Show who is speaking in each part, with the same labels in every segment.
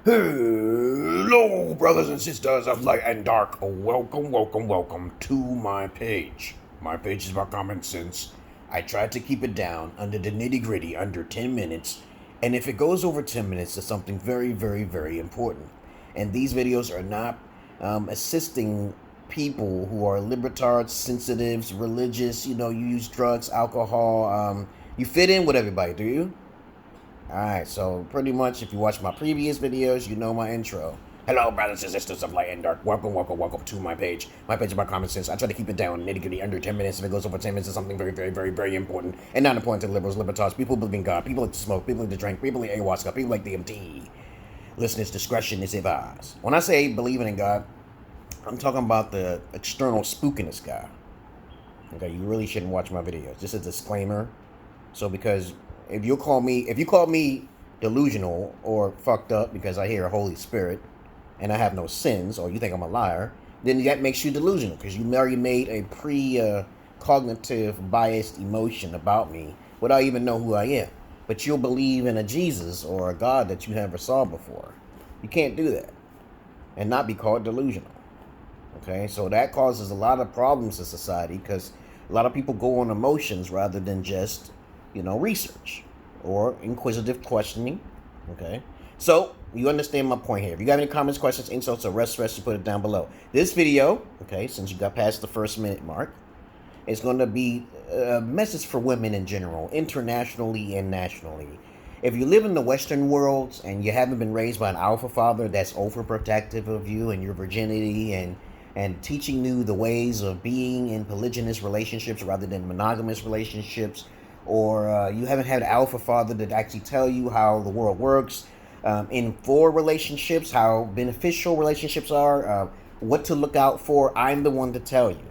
Speaker 1: Hello, brothers and sisters of light and dark. Welcome to my page. My page is about common sense. I try to keep it down under the nitty gritty, under 10 minutes. And if it goes over 10 minutes, it's something very, very, very important. And these videos are not assisting people who are libertards, sensitives, religious. You know, you use drugs, alcohol. You fit in with everybody, do you? Alright, so pretty much if you watch my previous videos, you know my intro. Hello, brothers and sisters of light and dark. Welcome to my page. My page is about common sense. I try to keep it down, nitty-gritty, under 10 minutes. If it goes over 10 minutes, it's something very, very, very, very important. And not important to liberals, libertards, people who believe in God, people like to smoke, people like to drink, people like ayahuasca, people like DMT. Listeners' discretion is advised. When I say believing in God, I'm talking about the external spookiness guy. Okay, you really shouldn't watch my videos. Just a disclaimer. So because if you call me delusional or fucked up because I hear a Holy Spirit and I have no sins, or you think I'm a liar, then that makes you delusional because you already made a pre-cognitive biased emotion about me without even know who I am. But you'll believe in a Jesus or a God that you never saw before. You can't do that and not be called delusional. Okay, so that causes a lot of problems in society because a lot of people go on emotions rather than just research or inquisitive questioning. Okay, so you understand my point here. If you got any comments, questions, insults, or rest, you put it down below. This video, okay, since you got past the first minute mark, is going to be a message for women in general, internationally and nationally. If you live in the Western world and you haven't been raised by an alpha father that's overprotective of you and your virginity and teaching you the ways of being in polygynous relationships rather than monogamous relationships, or you haven't had an alpha father that actually tell you how the world works in for relationships, how beneficial relationships are, what to look out for, I'm the one to tell you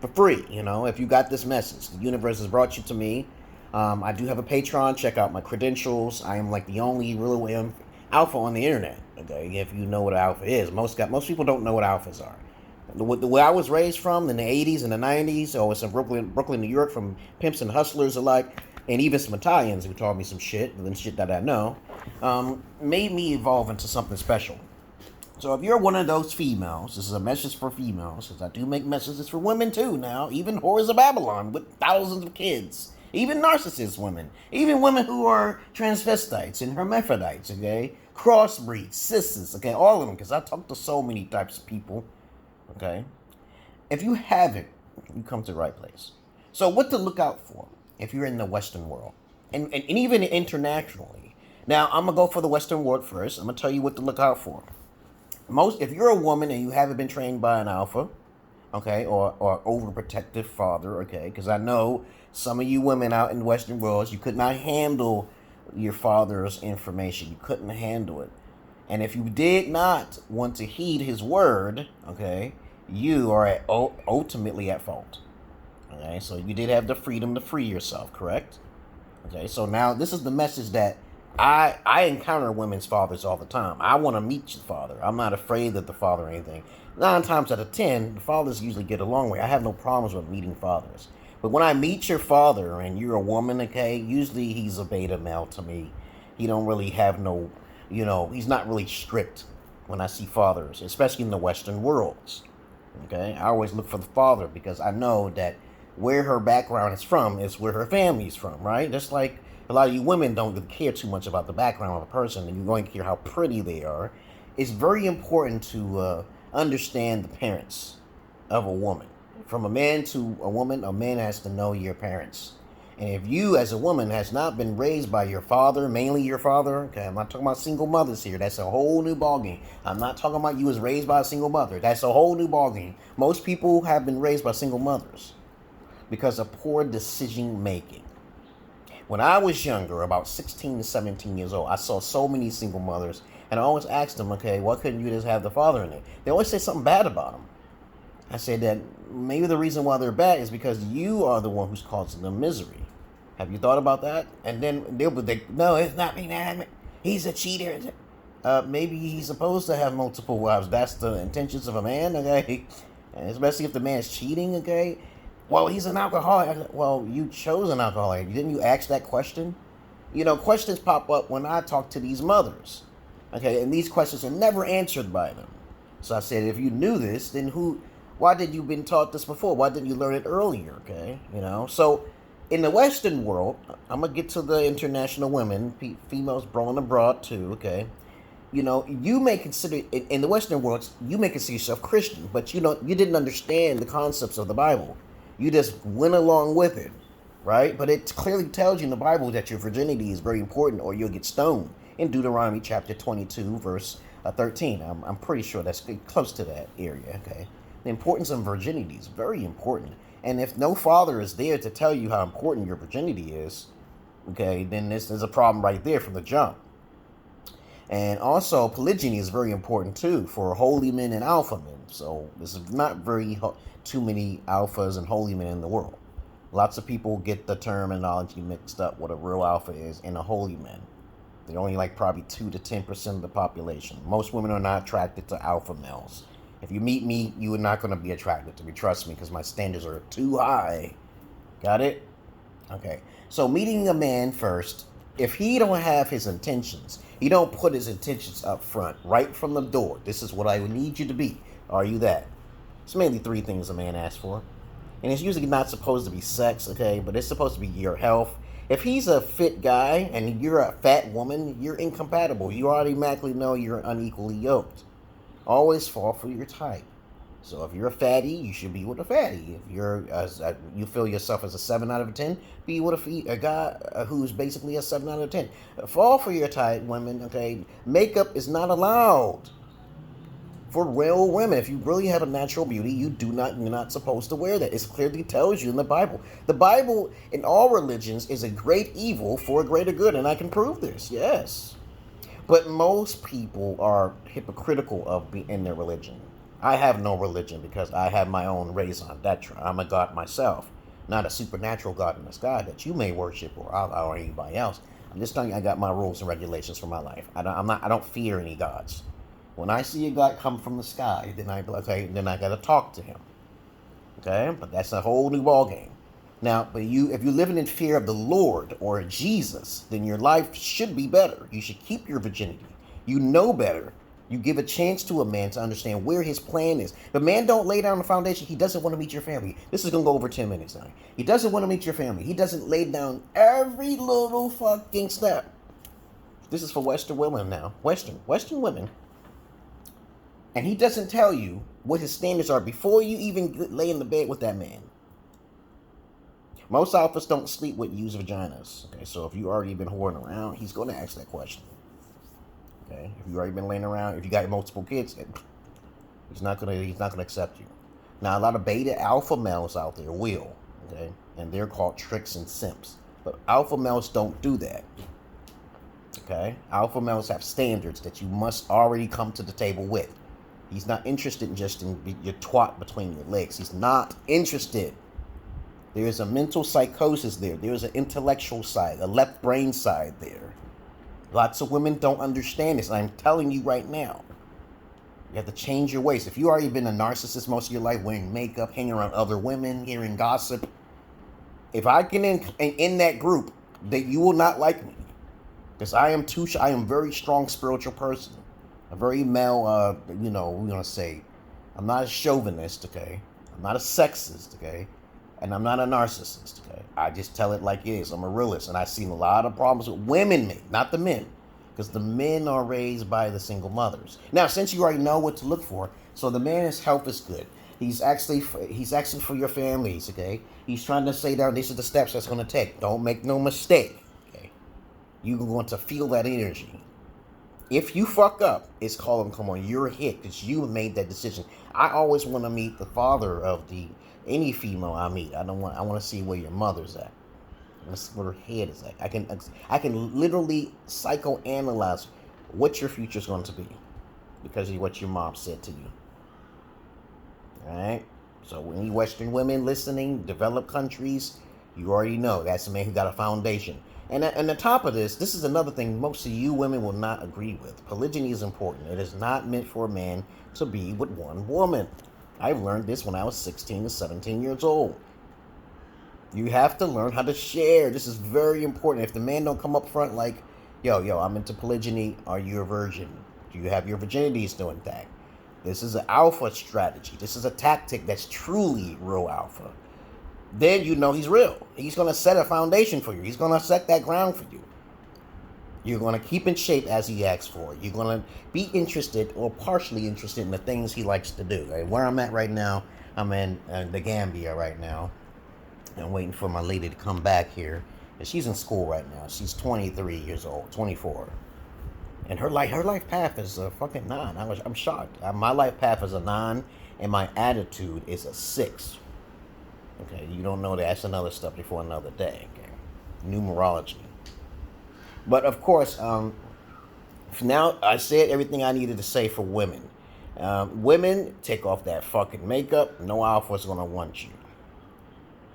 Speaker 1: for free. If you got this message, the universe has brought you to me. I do have a Patreon. Check out my credentials. I am like the only real alpha on the internet. Okay, if you know what an alpha is, most people don't know what alphas are. The way I was raised from in the 80s and the 90s, it's in Brooklyn, New York, from pimps and hustlers alike, and even some Italians who taught me some shit, and shit that I know, made me evolve into something special. So if you're one of those females, this is a message for females, because I do make messages for women too now, even whores of Babylon with thousands of kids, even narcissist women, even women who are transvestites and hermaphrodites, okay, crossbreeds, cisses, okay, all of them, because I talk to so many types of people. Okay, if you haven't, you come to the right place. So what to look out for if you're in the Western world and even internationally. Now, I'm going to go for the Western world first. I'm going to tell you what to look out for. If you're a woman and you haven't been trained by an alpha, okay, or overprotective father, okay, because I know some of you women out in the Western world, you could not handle your father's information. You couldn't handle it. And if you did not want to heed his word, okay, you are ultimately at fault. Okay, so you did have the freedom to free yourself, correct? Okay, so now this is the message that I encounter women's fathers all the time. I want to meet your father. I'm not afraid of the father or anything. 9 times out of 10, the fathers usually get along with. I have no problems with meeting fathers. But when I meet your father and you're a woman, okay, usually he's a beta male to me. He don't really have no... he's not really strict when I see fathers, especially in the Western worlds. Okay, I always look for the father because I know that where her background is from is where her family is from, right? Just like a lot of you women don't really care too much about the background of a person and you're going to care how pretty they are. It's very important to understand the parents of a woman. From a man to a woman, a man has to know your parents. And if you, as a woman, has not been raised by your father, mainly your father, okay, I'm not talking about single mothers here. That's a whole new ballgame. I'm not talking about you was raised by a single mother. That's a whole new ballgame. Most people have been raised by single mothers because of poor decision making. When I was younger, about 16 to 17 years old, I saw so many single mothers, and I always asked them, okay, why couldn't you just have the father in it? They always say something bad about them. I said that maybe the reason why they're bad is because you are the one who's causing them misery. Have you thought about that? And then they'll be like, no, it's not me, man. He's a cheater. Maybe he's supposed to have multiple wives. That's the intentions of a man, okay? And especially if the man's cheating, okay? Well, he's an alcoholic. Well, you chose an alcoholic. Didn't you ask that question? Questions pop up when I talk to these mothers. Okay, and these questions are never answered by them. So I said, if you knew this, then why did you been taught this before? Why didn't you learn it earlier? Okay, so in the Western world, I'm gonna get to the international women, females brawling abroad too. Okay, you may consider in the Western world, you may consider yourself Christian, but you didn't understand the concepts of the Bible. You just went along with it, right? But it clearly tells you in the Bible that your virginity is very important, or you'll get stoned. In Deuteronomy chapter 22, verse 13. I'm pretty sure that's close to that area, okay? The importance of virginity is very important. And if no father is there to tell you how important your virginity is, okay, then there's a problem right there from the jump. And also, polygyny is very important too for holy men and alpha men. So there's not too many alphas and holy men in the world. Lots of people get the terminology mixed up, what a real alpha is and a holy man. They're only like probably 2 to 10% of the population. Most women are not attracted to alpha males. If you meet me, you are not going to be attracted to me. Trust me, because my standards are too high. Got it? Okay. So meeting a man first, if he don't have his intentions, he don't put his intentions up front, right from the door. This is what I need you to be. Are you that? It's mainly 3 things a man asks for. And it's usually not supposed to be sex, okay? But it's supposed to be your health. If he's a fit guy and you're a fat woman, you're incompatible. You automatically know you're unequally yoked. Always fall for your type. So if you're a fatty, you should be with a fatty. If you feel yourself as a 7 out of 10, be with a guy who's basically a 7 out of 10. Fall for your type, women, okay? Makeup is not allowed for real women. If you really have a natural beauty, you're not supposed to wear that. It clearly tells you in the Bible. The Bible in all religions is a great evil for a greater good, and I can prove this, yes. But most people are hypocritical in their religion. I have no religion because I have my own raison d'etre. I'm a god myself, not a supernatural god in the sky that you may worship or Allah or anybody else. I'm just telling you, I got my rules and regulations for my life. I don't fear any gods. When I see a God come from the sky, then I gotta talk to him. Okay, but that's a whole new ball game. Now, if you're living in fear of the Lord or Jesus, then your life should be better. You should keep your virginity. You know better. You give a chance to a man to understand where his plan is. The man don't lay down the foundation. He doesn't want to meet your family. This is gonna go over 10 minutes now. He doesn't want to meet your family. He doesn't lay down every little fucking step. This is for Western women now. Western women. And he doesn't tell you what his standards are before you even lay in the bed with that man. Most alphas don't sleep with used vaginas. Okay, so if you already been whoring around, he's going to ask that question. Okay, if you already been laying around, if you got multiple kids, he's not gonna accept you. Now, a lot of beta alpha males out there will, okay, and they're called tricks and simps. But alpha males don't do that. Okay, alpha males have standards that you must already come to the table with. He's not interested just in your twat between your legs. He's not interested. There is a mental psychosis there. There is an intellectual side, a left brain side there. Lots of women don't understand this. And I'm telling you right now, you have to change your ways. If you already been a narcissist most of your life, wearing makeup, hanging around other women, hearing gossip, if I get in that group, that you will not like me. Because I am a very strong spiritual person. A very male, we're going to say, I'm not a chauvinist, okay? I'm not a sexist, okay? And I'm not a narcissist, okay? I just tell it like it is. I'm a realist, and I've seen a lot of problems with women make, not the men. Because the men are raised by the single mothers. Now, since you already know what to look for, so the man's health is good. He's asking for your families, okay? He's trying to say down, these are the steps that's going to take. Don't make no mistake, okay? You're going to feel that energy. If you fuck up, it's called, come on, you're a hit because you made that decision. I always want to meet the father of any female I meet. I want to see where your mother's at. Where her head is at. I can literally psychoanalyze what your future's going to be because of what your mom said to you. All right. So any Western women listening, developed countries, you already know that's a man who got a foundation. And on the top of this is another thing most of you women will not agree with. Polygyny is important. It is not meant for a man to be with one woman. I learned this when I was 16 to 17 years old. You have to learn how to share. This is very important. If the man don't come up front like, Yo, I'm into polygyny. Are you a virgin? Do you have your virginity still intact? This is an alpha strategy. This is a tactic that's truly real alpha. Then you know he's real. He's going to set a foundation for you. He's going to set that ground for you. You're going to keep in shape as he asks for. You're going to be interested or partially interested in the things he likes to do. Right? Where I'm at right now, I'm in the Gambia right now. I'm waiting for my lady to come back here. And she's in school right now. She's 23 years old, 24. And her life path is a fucking 9. I'm shocked. My life path is a 9, and my attitude is a 6. Okay, you don't know that. That's another stuff before another day. Okay, numerology. But of course, now I said everything I needed to say for women. Women, take off that fucking makeup. No alpha's gonna want you.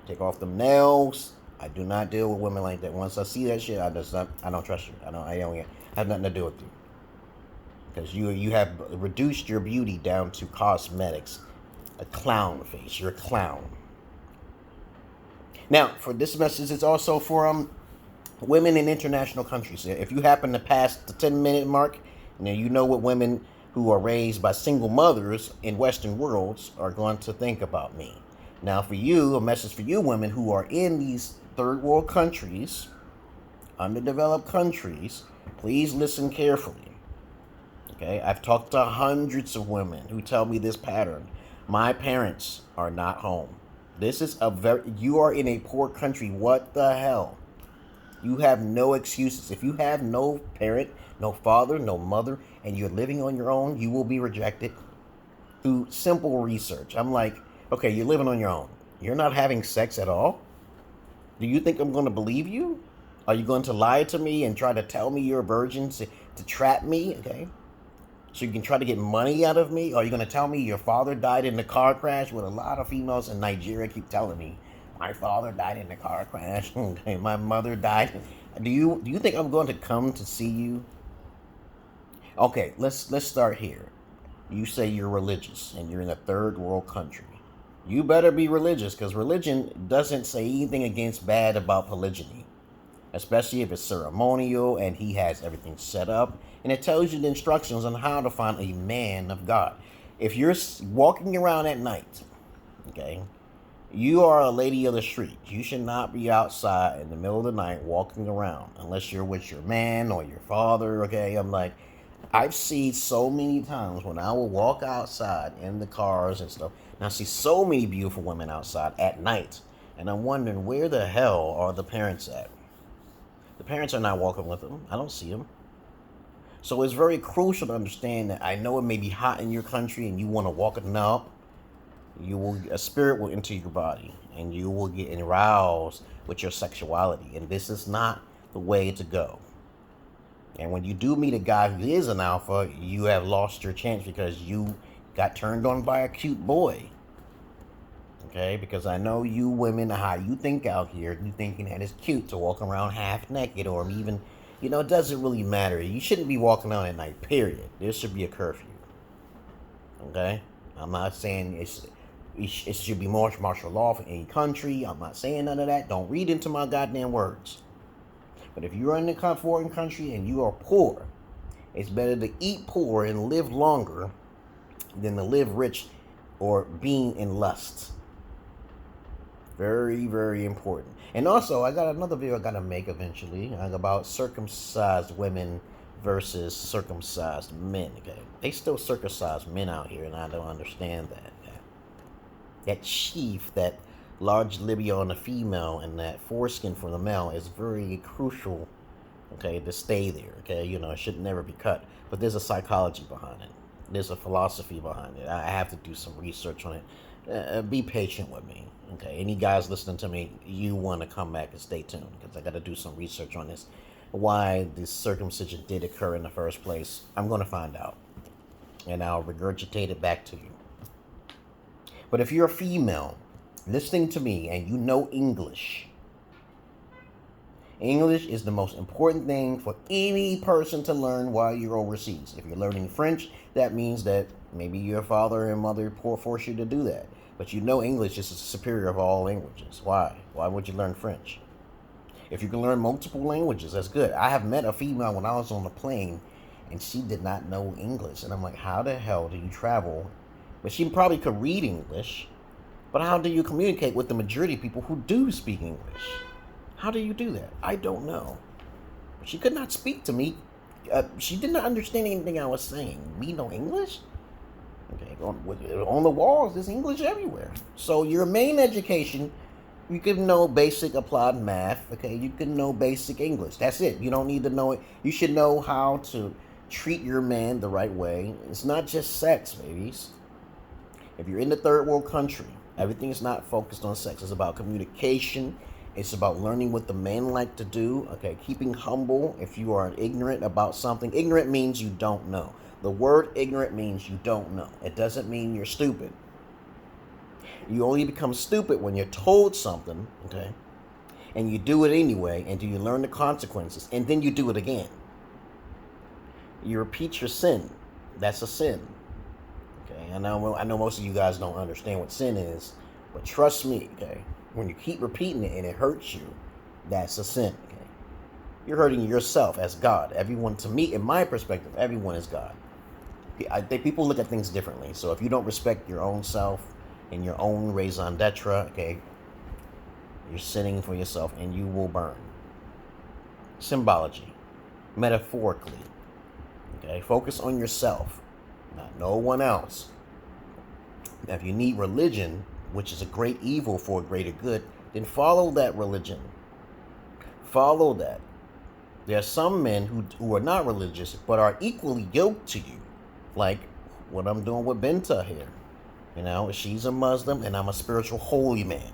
Speaker 1: Take off them nails. I do not deal with women like that. Once I see that shit, I don't trust you. I don't have nothing to do with you. Because you have reduced your beauty down to cosmetics. A clown face. You're a clown. Now, for this message, it's also for women in international countries. If you happen to pass the 10-minute mark, you know what women who are raised by single mothers in Western worlds are going to think about me. Now, for you, a message for you women who are in these third world countries, underdeveloped countries, please listen carefully. Okay, I've talked to hundreds of women who tell me this pattern. My parents are not home. This is you are in a poor country. What the hell? You have no excuses. If you have no parent, no father, no mother, and you're living on your own, you will be rejected through simple research. I'm like, okay, you're living on your own. You're not having sex at all? Do you think I'm going to believe you? Are you going to lie to me and try to tell me you're a virgin to trap me? Okay. So you can try to get money out of me? Or are you going to tell me your father died in a car crash? What a lot of females in Nigeria keep telling me. My father died in a car crash. Okay, my mother died. Do you think I'm going to come to see you? Okay, let's start here. You say you're religious and you're in a third world country. You better be religious, because religion doesn't say anything against bad about polygyny. Especially if it's ceremonial and he has everything set up. And it tells you the instructions on how to find a man of God. If you're walking around at night, okay, you are a lady of the street. You should not be outside in the middle of the night walking around unless you're with your man or your father, okay? I'm like, I've seen so many times when I will walk outside in the cars and stuff, and I see so many beautiful women outside at night, and I'm wondering, where the hell are the parents at? The parents are not walking with them. I don't see them. So it's very crucial to understand that I know it may be hot in your country and you want to walk it up. A spirit will enter your body and you will get aroused with your sexuality. And this is not the way to go. And when you do meet a guy who is an alpha, you have lost your chance because you got turned on by a cute boy. Okay, because I know you women, how you think out here, you thinking that it's cute to walk around half naked, or even, it doesn't really matter. You shouldn't be walking out at night, period. There should be a curfew. Okay? I'm not saying it should be martial law for any country. I'm not saying none of that. Don't read into my goddamn words. But if you're in a foreign country and you are poor, it's better to eat poor and live longer than to live rich or being in lust. Very, very important. And also, I got another video I got to make eventually about circumcised women versus circumcised men. Okay, they still circumcise men out here, and I don't understand that. That sheath, that large labia on the female, and that foreskin for the male is very crucial. Okay, to stay there. Okay, it should never be cut. But there's a psychology behind it. There's a philosophy behind it. I have to do some research on it. Be patient with me. Okay, any guys listening to me, you want to come back and stay tuned, because I got to do some research on this. Why this circumcision did occur in the first place, I'm going to find out. And I'll regurgitate it back to you. But if you're a female listening to me and you know English, English is the most important thing for any person to learn while you're overseas. If you're learning French, that means that maybe your father and mother force you to do that. But English is the superior of all languages. Why? Why would you learn French? If you can learn multiple languages, that's good. I have met a female when I was on the plane, and she did not know English. And I'm like, how the hell do you travel? But she probably could read English, but how do you communicate with the majority of people who do speak English? How do you do that? I don't know. She could not speak to me. She did not understand anything I was saying. Me know English? Okay, on the walls, there's English everywhere. So your main education, you can know basic applied math. Okay, you can know basic English. That's it. You don't need to know it. You should know how to treat your man the right way. It's not just sex, babies. If you're in the third world country, everything is not focused on sex. It's about communication. It's about learning what the men like to do. Okay, keeping humble. If you are ignorant about something, ignorant means you don't know. The word ignorant means you don't know. It doesn't mean you're stupid. You only become stupid when you're told something, okay, and you do it anyway, and do you learn the consequences, and then you do it again. You repeat your sin. That's a sin. Okay, I know most of you guys don't understand what sin is, but trust me, okay, when you keep repeating it and it hurts you, that's a sin, okay? You're hurting yourself as God. Everyone, to me, in my perspective, everyone is God. I think people look at things differently. So if you don't respect your own self and your own raison d'etre, okay, you're sinning for yourself and you will burn. Symbology, metaphorically, okay? Focus on yourself, not no one else. Now, if you need religion, which is a great evil for a greater good, then follow that religion. Follow that. There are some men who are not religious, but are equally yoked to you. Like what I'm doing with Benta here. You know, she's a Muslim and I'm a spiritual holy man.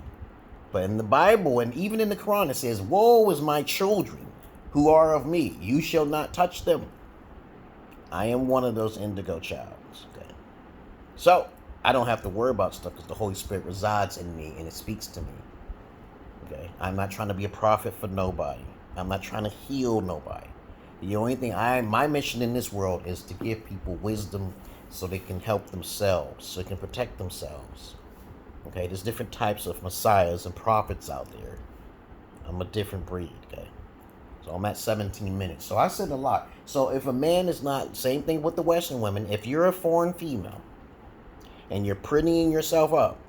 Speaker 1: But in the Bible and even in the Quran, it says, woe is my children who are of me. You shall not touch them. I am one of those indigo childs. Okay. So I don't have to worry about stuff because the Holy Spirit resides in me and it speaks to me. Okay. I'm not trying to be a prophet for nobody. I'm not trying to heal nobody. The only thing my mission in this world is to give people wisdom so they can help themselves, so they can protect themselves. Okay, there's different types of messiahs and prophets out there. I'm a different breed, okay? So I'm at 17 minutes. So I said a lot. So if a man is not, same thing with the Western women, if you're a foreign female and you're prettying yourself up,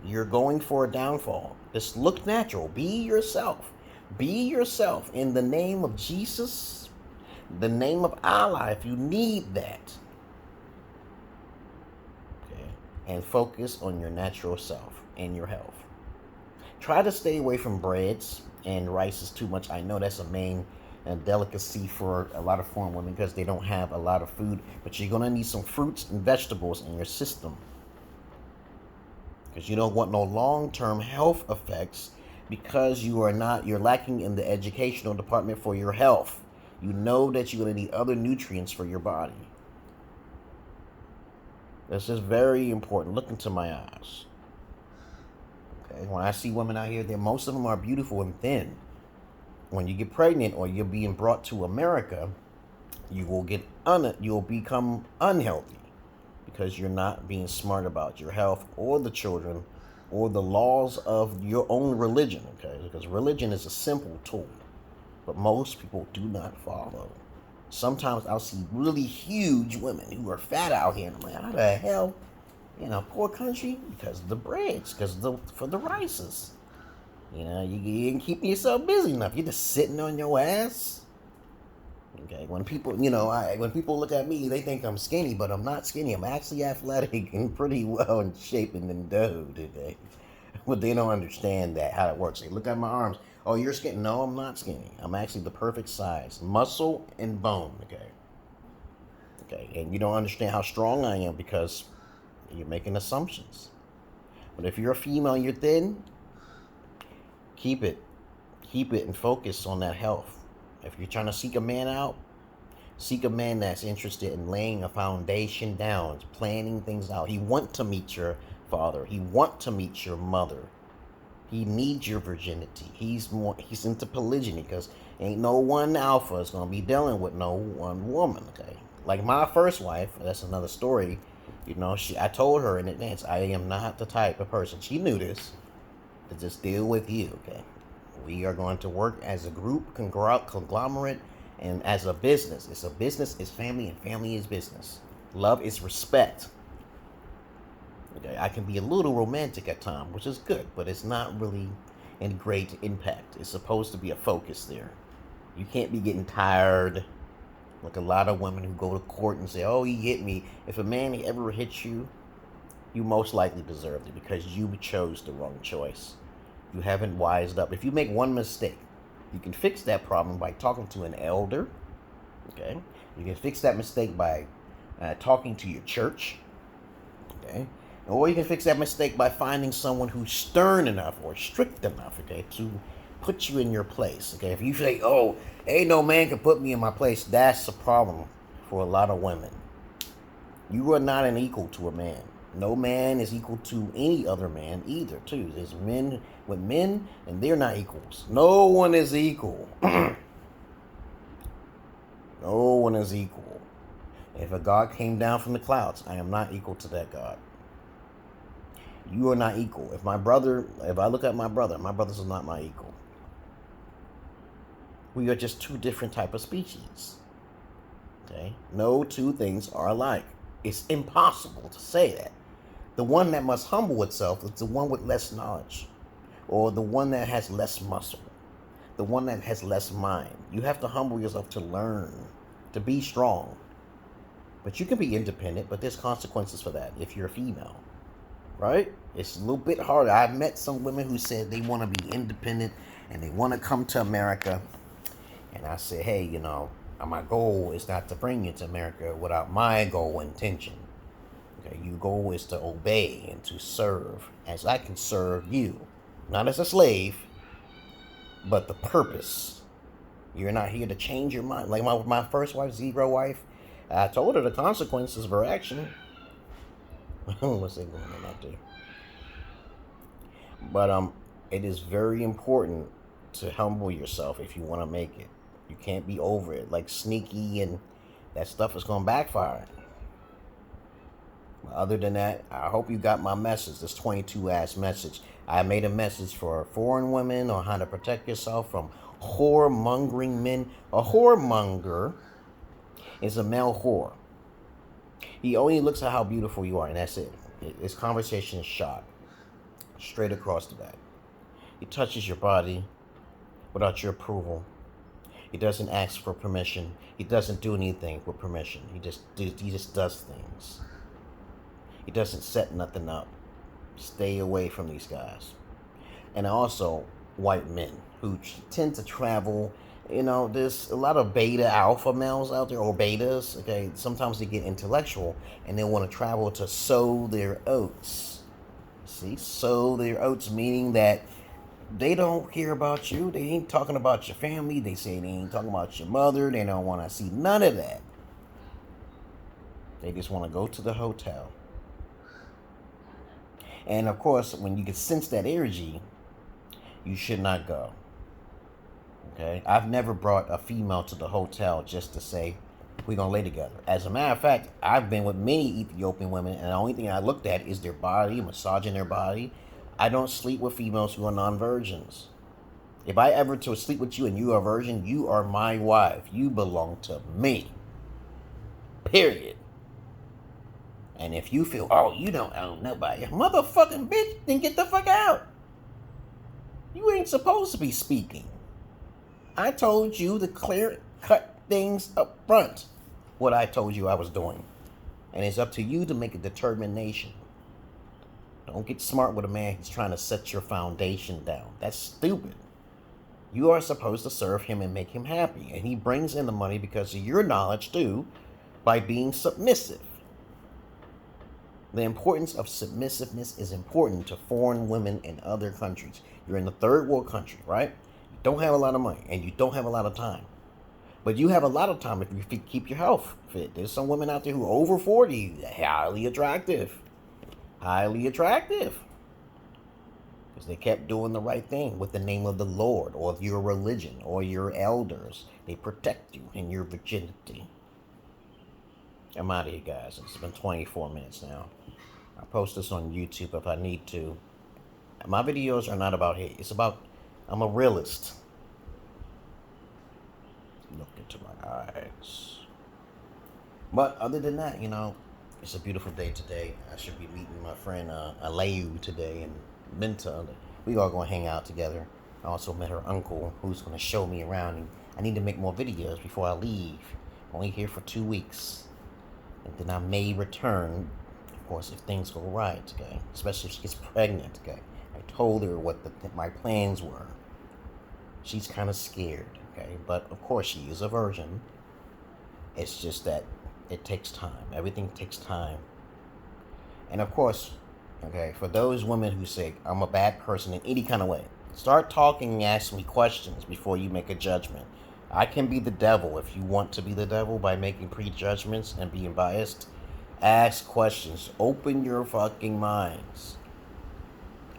Speaker 1: you're going for a downfall. Just look natural. Be yourself. Be yourself in the name of Jesus, the name of Allah, if you need that. Okay. And focus on your natural self and your health. Try to stay away from breads and rices too much. I know that's a main delicacy for a lot of foreign women because they don't have a lot of food, but you're going to need some fruits and vegetables in your system. Because you don't want no long-term health effects because you're lacking in the educational department for your health. You know that you're going to need other nutrients for your body. This is very important. Look into my eyes. Okay, when I see women out here, most of them are beautiful and thin. When you get pregnant or you're being brought to America, you'll become unhealthy because you're not being smart about your health or the children or the laws of your own religion. Okay, because religion is a simple tool. But most people do not follow. Sometimes I'll see really huge women who are fat out here, and I'm like, how the hell, in a poor country? Because of the breads, for the rices. You know, you ain't keeping yourself busy enough. You're just sitting on your ass. Okay, when people look at me, they think I'm skinny, but I'm not skinny. I'm actually athletic and pretty well in shape and endowed. Okay, but they don't understand how it works. They look at my arms. Oh, you're skinny. No, I'm not skinny. I'm actually the perfect size. Muscle and bone, okay? Okay, and you don't understand how strong I am because you're making assumptions. But if you're a female and you're thin, keep it and focus on that health. If you're trying to seek a man out, seek a man that's interested in laying a foundation down, planning things out. He wants to meet your father. He wants to meet your mother. He needs your virginity. He's into polygyny because ain't no one alpha is going to be dealing with no one woman, okay? Like my first wife, that's another story. You know, I told her in advance, I am not the type of person, she knew this, to just deal with you, okay?
Speaker 2: We are going to work as a group, conglomerate, and as a business. It's a business, it's family, and family is business. Love is respect. Okay, I can be a little romantic at times, which is good, but it's not really any great impact. It's supposed to be a focus there. You can't be getting tired. Like a lot of women who go to court and say, oh, he hit me. If a man ever hits you, you most likely deserved it because you chose the wrong choice. You haven't wised up. If you make one mistake, you can fix that problem by talking to an elder. Okay? You can fix that mistake by talking to your church. Okay? Or you can fix that mistake by finding someone who's stern enough or strict enough, okay, to put you in your place. Okay? If you say, oh, ain't no man can put me in my place, that's a problem for a lot of women. You are not an equal to a man. No man is equal to any other man either, too. There's men with men, and they're not equals. No one is equal. No one is equal. If a God came down from the clouds, I am not equal to that God. You are not equal. If I look at my brothers are not my equal. We are just two different type of species. Okay? No two things are alike. It's impossible to say that. The one that must humble itself is the one with less knowledge, or the one that has less muscle, the one that has less mind. You have to humble yourself to learn, to be strong. But you can be independent, but there's consequences for that if you're a female, right? It's a little bit harder. I've met some women who said they want to be independent and they want to come to America. And I said, hey, you know, my goal is not to bring you to America without my goal and intention. Okay, your goal is to obey and to serve as I can serve you. Not as a slave, but the purpose. You're not here to change your mind. Like my first wife, zero wife, I told her the consequences of her action. What's that going on out there? But it is very important to humble yourself if you want to make it. You can't be over it. Like sneaky and that stuff is going to backfire. Other than that, I hope you got my message, this 22-ass message. I made a message for foreign women on how to protect yourself from whoremongering men. A whoremonger is a male whore. He only looks at how beautiful you are, and that's it. His conversation is shot straight across the back. He touches your body without your approval. He doesn't ask for permission. He doesn't do anything with permission. He just does things. He doesn't set nothing up. Stay away from these guys. And also white men who tend to travel. You know, there's a lot of beta alpha males out there, or betas. Okay, sometimes they get intellectual and they want to travel to sow their oats. See, sow their oats, meaning that they don't care about you. They ain't talking about your family. They say they ain't talking about your mother. They don't want to see none of that. They just want to go to the hotel. And of course, when you can sense that energy, you should not go. Okay? I've never brought a female to the hotel just to say, we're going to lay together. As a matter of fact, I've been with many Ethiopian women, and the only thing I looked at is their body, massaging their body. I don't sleep with females who are non-virgins. If I ever to sleep with you and you are a virgin, you are my wife. You belong to me. Period. And if you feel, oh, you don't own nobody, motherfucking bitch, then get the fuck out. You ain't supposed to be speaking. I told you to cut things up front, what I told you I was doing. And it's up to you to make a determination. Don't get smart with a man who's trying to set your foundation down. That's stupid. You are supposed to serve him and make him happy. And he brings in the money because of your knowledge, too, by being submissive. The importance of submissiveness is important to foreign women in other countries. You're in the third world country, right? You don't have a lot of money, and you don't have a lot of time. But you have a lot of time if you keep your health fit. There's some women out there who are over 40, highly attractive. Highly attractive. Because they kept doing the right thing with the name of the Lord, or of your religion, or your elders. They protect you in your virginity. I'm out of here, guys. It's been 24 minutes now. I'll post this on YouTube if I need to. My videos are not about hate. It's about I'm a realist. Look into my eyes. But other than that, it's a beautiful day today. I should be meeting my friend Aleu today in Minta. We all going to hang out together. I also met her uncle who's going to show me around. And I need to make more videos before I leave. Only here for 2 weeks. And then I may return, of course, if things go right, okay? Especially if she gets pregnant, okay? I told her what my plans were. She's kind of scared, okay? But, of course, she is a virgin. It's just that it takes time. Everything takes time. And, of course, okay, for those women who say, I'm a bad person in any kind of way, start talking and ask me questions before you make a judgment. I can be the devil if you want to be the devil by making prejudgments and being biased. Ask questions. Open your fucking minds.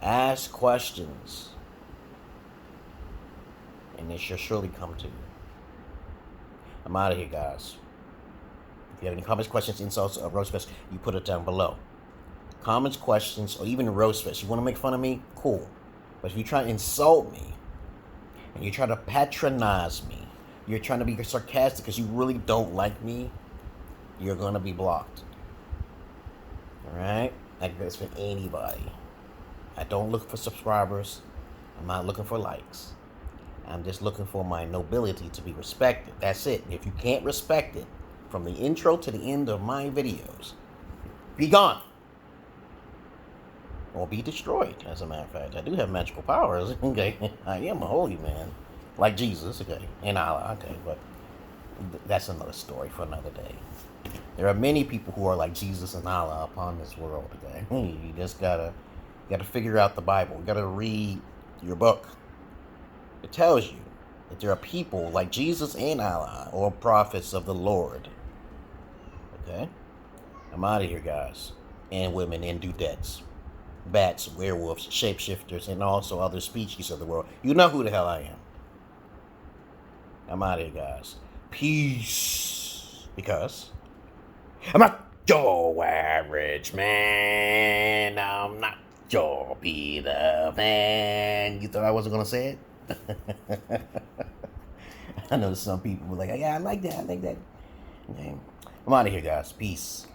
Speaker 2: Ask questions. And it shall surely come to you. I'm out of here, guys. If you have any comments, questions, insults, or roast fest, you put it down below. Comments, questions, or even roast fest. You want to make fun of me? Cool. But if you try to insult me, and you try to patronize me, you're trying to be sarcastic because you really don't like me, you're going to be blocked. Alright? Like this for anybody. I don't look for subscribers. I'm not looking for likes. I'm just looking for my nobility to be respected. That's it. If you can't respect it, from the intro to the end of my videos, be gone. Or be destroyed, as a matter of fact. I do have magical powers, okay? I am a holy man. Like Jesus, okay? And Allah, okay? But that's another story for another day. There are many people who are like Jesus and Allah upon this world, okay? You just gotta figure out the Bible. You gotta read your book. It tells you that there are people like Jesus and Allah, or prophets of the Lord. Okay? I'm out of here, guys. And women and dudettes. Bats, werewolves, shapeshifters, and also other species of the world. You know who the hell I am. I'm out of here, guys. Peace. Because I'm not your average man. I'm not your Peter Pan. You thought I wasn't going to say it? I know some people were like, yeah, I like that. Okay. I'm out of here, guys. Peace.